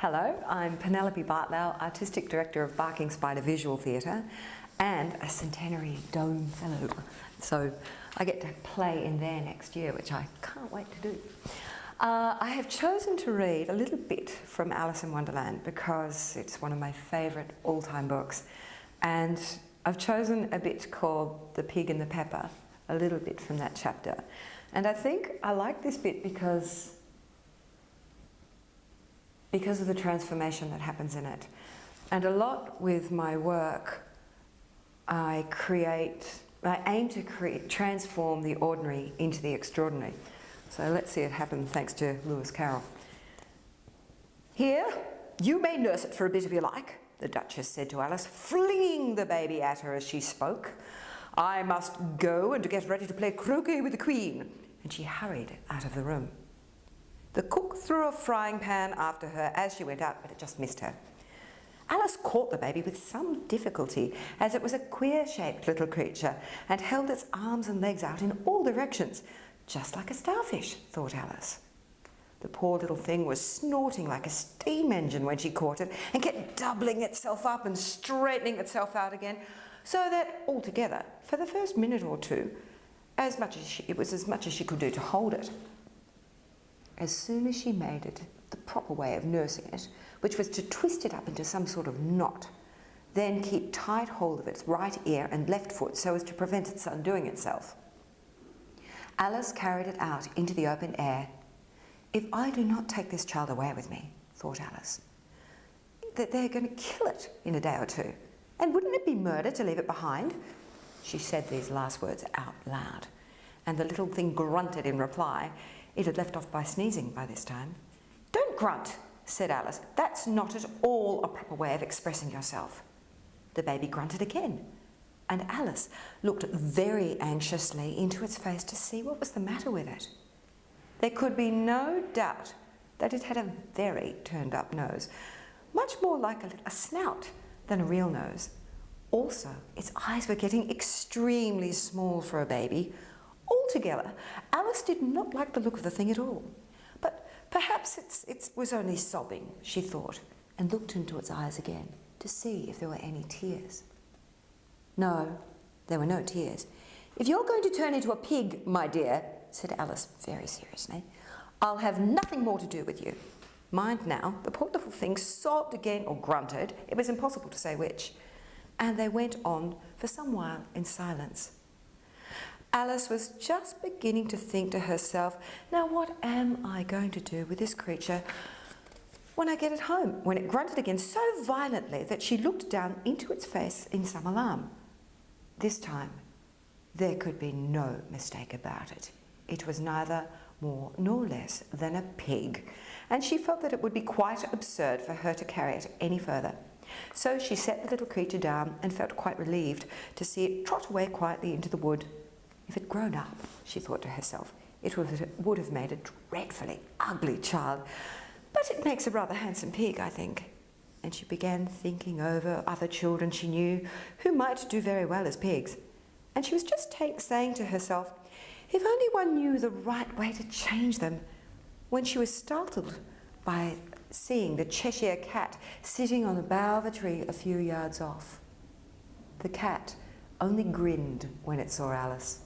Hello, I'm Penelope Bartlau, Artistic Director of Barking Spider Visual Theatre and a Centenary Dome Fellow. So I get to play in there next year, which I can't wait to do. I have chosen to read a little bit from Alice in Wonderland because it's one of my favourite all-time books, and I've chosen a bit called The Pig and the Pepper, a little bit from that chapter. And I think I like this bit because of the transformation that happens in it. And a lot with my work, I aim to transform the ordinary into the extraordinary. So let's see it happen thanks to Carroll. "Here, you may nurse it for a bit if you like," the Duchess said to Alice, flinging the baby at her as she spoke. "I must go and get ready to play croquet with the Queen," and she hurried out of the room. The cook threw a frying pan after her as she went out, but it just missed her. Alice caught the baby with some difficulty, as it was a queer-shaped little creature and held its arms and legs out in all directions, just like a starfish, thought Alice. The poor little thing was snorting like a steam engine when she caught it and kept doubling itself up and straightening itself out again, so that altogether, for the first minute or two, it was as much as she could do to hold it. As soon as she made it the proper way of nursing it, which was to twist it up into some sort of knot, then keep tight hold of its right ear and left foot so as to prevent its undoing itself, Alice carried it out into the open air. "If I do not take this child away with me," thought Alice, "that they're going to kill it in a day or two. And wouldn't it be murder to leave it behind?" She said these last words out loud, and the little thing grunted in reply. It had left off by sneezing by this time. "Don't grunt," said Alice. "That's not at all a proper way of expressing yourself." The baby grunted again, and Alice looked very anxiously into its face to see what was the matter with it. There could be no doubt that it had a very turned-up nose, much more like a snout than a real nose. Also, its eyes were getting extremely small for a baby. Altogether, Alice did not like the look of the thing at all. But perhaps it was only sobbing, she thought, and looked into its eyes again to see if there were any tears. No, there were no tears. "If you're going to turn into a pig, my dear," said Alice very seriously, "I'll have nothing more to do with you." Mind now, the poor little thing sobbed again or grunted, it was impossible to say which, and they went on for some while in silence. Alice was just beginning to think to herself, "Now what am I going to do with this creature when I get it home?" when it grunted again so violently that she looked down into its face in some alarm. This time, there could be no mistake about it. It was neither more nor less than a pig, and she felt that it would be quite absurd for her to carry it any further. So she set the little creature down and felt quite relieved to see it trot away quietly into the wood. If it had grown up, she thought to herself, it would have made a dreadfully ugly child, but it makes a rather handsome pig, I think. And she began thinking over other children she knew who might do very well as pigs. And she was just saying to herself, if only one knew the right way to change them, when she was startled by seeing the Cheshire cat sitting on the bough of a tree a few yards off. The cat only grinned when it saw Alice.